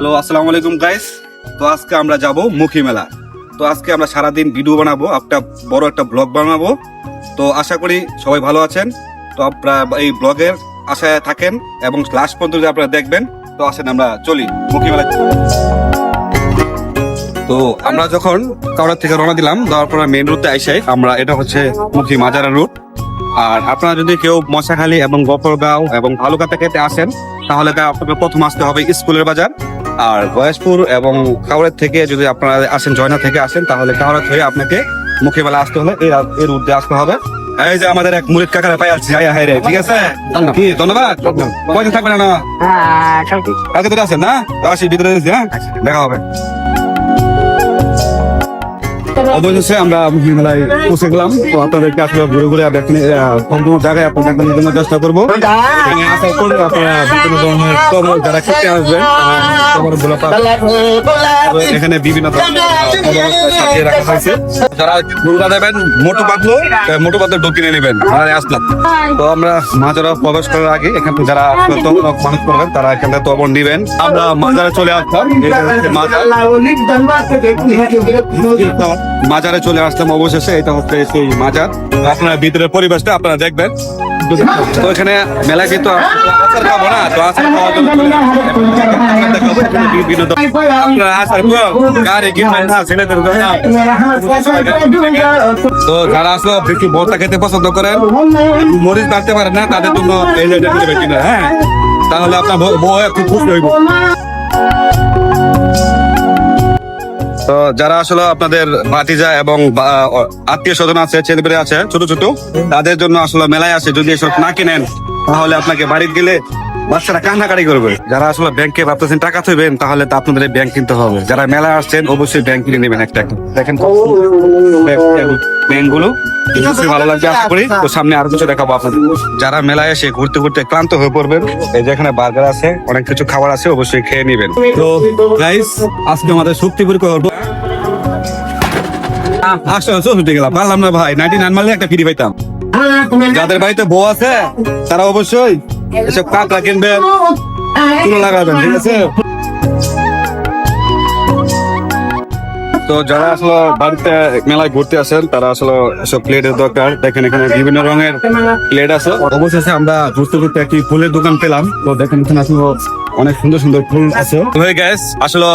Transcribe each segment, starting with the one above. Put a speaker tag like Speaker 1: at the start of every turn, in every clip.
Speaker 1: Hello, আসসালামু আলাইকুম guys. তো আজকে আমরা যাব মুখী মেলা। তো আজকে আমরা সারাদিন ভিডিও বানাবো, বড় একটা ব্লগ বানাবো। তো আশা করি সবাই ভালো আছেন। তো আপনারা এই ব্লগের আশায় থাকেন এবং লাস্ট পর্যন্ত যদি আপনারা দেখবেন। তো আসেন আমরা চলি মুখী মেলা। তো আমরা যখন কাউড়া থেকে রওনা দিলাম, দেওয়ার পর মেইন রুটে আইসাই আমরা, এটা হচ্ছে মুখী মাজারা রুট। আর আপনারা যদি কেউ মশাখালী এবং গফরগাঁও এবং ভালুকা থেকে আসেন, তাহলে আপনাকে প্রথম আসতে হবে স্কুলের বাজার। আর গয়েশপুর এবং কাউড়ের থেকে যদি আপনারা আসেন, জয়না থেকে আসেন, তাহলে কাউড়া থেকে আপনাকে মুখী মেলা আসতে হলে এই রুট দিয়ে আসতে হবে। এই যে আমাদের এক মুরিদ কাকারা পাই আছে, ঠিক আছে, কি ধন্যবাদ। কয়দিন থাকবেন না? কালকে তো আছেন না? আসি ভিতরে, হ্যাঁ, দেখা হবে। অবশেষে আমরা মুখী মেলায় পৌঁছে গেলাম। তো আপনাদেরকে আসলে ঘুরে ঘুরে সম্পূর্ণ জায়গায় আপনাদের জন্য চেষ্টা করবো। এখানে আসার পর আপনারা বিভিন্ন ধরনের খবর যারা খেতে আসবেন, খবরগুলো পাবেন। এখানে বিভিন্ন ধরনের সাজিয়ে রাখা হয়েছে। যারা ঘুরবা দেবেন, মোটু পাতলো ঢুক কিনে নেবেন, আসলাম। তো আমরা মাজারা প্রবেশ করার আগে এখানে যারা মানুষ করবেন, তারা এখানে তবন নিবেন। আমরা মাজারে চলে আসলাম। মাজারে চলে আসলাম অবশেষে। এটা হচ্ছে সেই মাজার। আপনার ভিতরের পরিবেশটা আপনারা দেখবেন। তো এখানে মেলা কিন্তু আচার খাবো না, তো আচার খাওয়ার জন্য তো যারা আসলে বেশি ভর্তা খেতে পছন্দ করেন, মরিচ বাড়তে পারেন না, তাদের জন্য হ্যাঁ, তাহলে আপনার বউ খুব খুশি হইব। তো যারা আসলে আপনাদের ভাতিজা এবং আত্মীয় স্বজন আছে, ছেলেমেয়ে আছে ছোট ছোট, তাদের জন্য আসলে মেলায় আসে, যদি এসব না কিনেন তাহলে আপনাকে বাড়িতে গেলে বাচ্চারা কান্নাকাটি করবে। যারা আসলে ব্যাংকে ভাবতেছেন টাকা থইবেন, তাহলে তো আপনাদের ব্যাংক কিনতে হবে। যারা মেলায় আসছেন অবশ্যই ব্যাংক কিনে নেবেন একটা। দেখেন ব্যাংক গুলো ভালো লাগবে আশা করি। তো সামনে আরো কিছু দেখাবো আপনাদের। যারা মেলায় এসে ঘুরতে ঘুরতে ক্লান্ত হয়ে পড়বেন, এই যে এখানে বার্গার আছে, অনেক কিছু খাবার আছে, অবশ্যই খেয়ে নেবেন। তো গাইস, আজকে আমাদের শক্তিপুর করবো। গেলাম পারলাম না ভাই, 99 মারলে একটা ফ্রি পাইতাম। যাদের বাড়িতে বউ আছে তারা অবশ্যই এসব কাঁকড়া কিনবেন, তুলো লাগাবেন, ঠিক আছে। তো যারা আসলে বাড়িতে মেলায় ঘুরতে আসেন, তারা আসলে এসব প্লেটের দরকার। দেখেন এখানে বিভিন্ন রঙের প্লেট আছে। অবশেষে আমরা ঘুরতে ঘুরতে একটি ফুলের দোকান পেলাম। তো দেখেন এখানে আসলে অনেক সুন্দর সুন্দর ফুল আছে। আসলে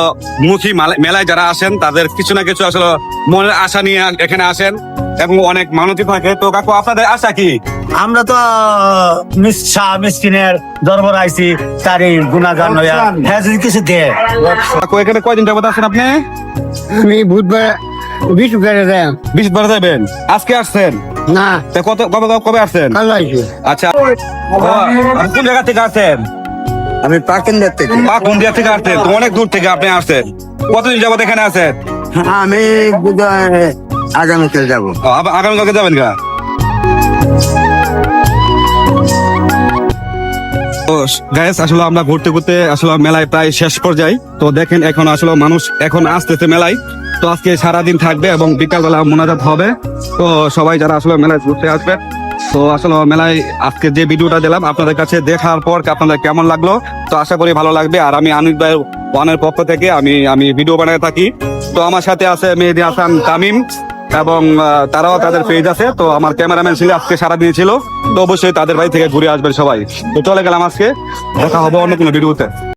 Speaker 1: মুখী মেলায় যারা আসেন, তাদের কিছু না কিছু আসলে মনের আশা নিয়ে এখানে আসেন এবং অনেক মানতি থাকে। তো কাকু, আপনাদের আশা কি?
Speaker 2: আমরা তো মিসকিনের দরবার আইছি, তারই গুণাগান হইয়া হ্যাঁ যদি কিছু দে।
Speaker 1: কাকু, এখানে কয়দিন যাবত আছেন আপনি?
Speaker 2: আমি বুধবার
Speaker 1: 20 বার যাবেন। আজকে আসছেন
Speaker 2: না,
Speaker 1: কবে আসছেন? আচ্ছা, কোন জায়গা থেকে আসছেন?
Speaker 2: আমি পাকিন্দার থেকে।
Speaker 1: পাকুন্দিয়া থেকে আসছেন? তো অনেক দূর থেকে আপনি আসছেন। কতদিন যাবত এখানে আছেন?
Speaker 2: আমি আগামীকাল যাবো।
Speaker 1: আগামীকালকে যাবেন গা? আসলে আমরা ঘুরতে ঘুরতে আসলে মেলায় প্রায় শেষ পর্যায়ে। তো দেখেন এখন আসলে মানুষ এখন আসতেছে মেলায়। তো আজকে সারাদিন থাকবে এবং বিকালবেলা মোনাজাত হবে। তো সবাই যারা আসলে মেলায় ঘুরতে আসবে, তো আসলে মেলায় আজকে যে ভিডিওটা দিলাম আপনাদের কাছে, দেখার পর আপনাদের কেমন লাগলো? তো আশা করি ভালো লাগবে। আর আমি আনিক ভাই ওয়ানের পক্ষ থেকে আমি ভিডিও বানাতে থাকি। তো আমার সাথে আছে মেহেদি হাসান তামিম, এবং তারাও তাদের পেজ আছে। তো আমার ক্যামেরাম্যান ছিল, আজকে সারাদিন ছিল। তো অবশ্যই তাদের বাড়ি থেকে ঘুরে আসবেন সবাই। তো চলে গেলাম আজকে, দেখা হবে অন্য কোনো ভিডিওতে।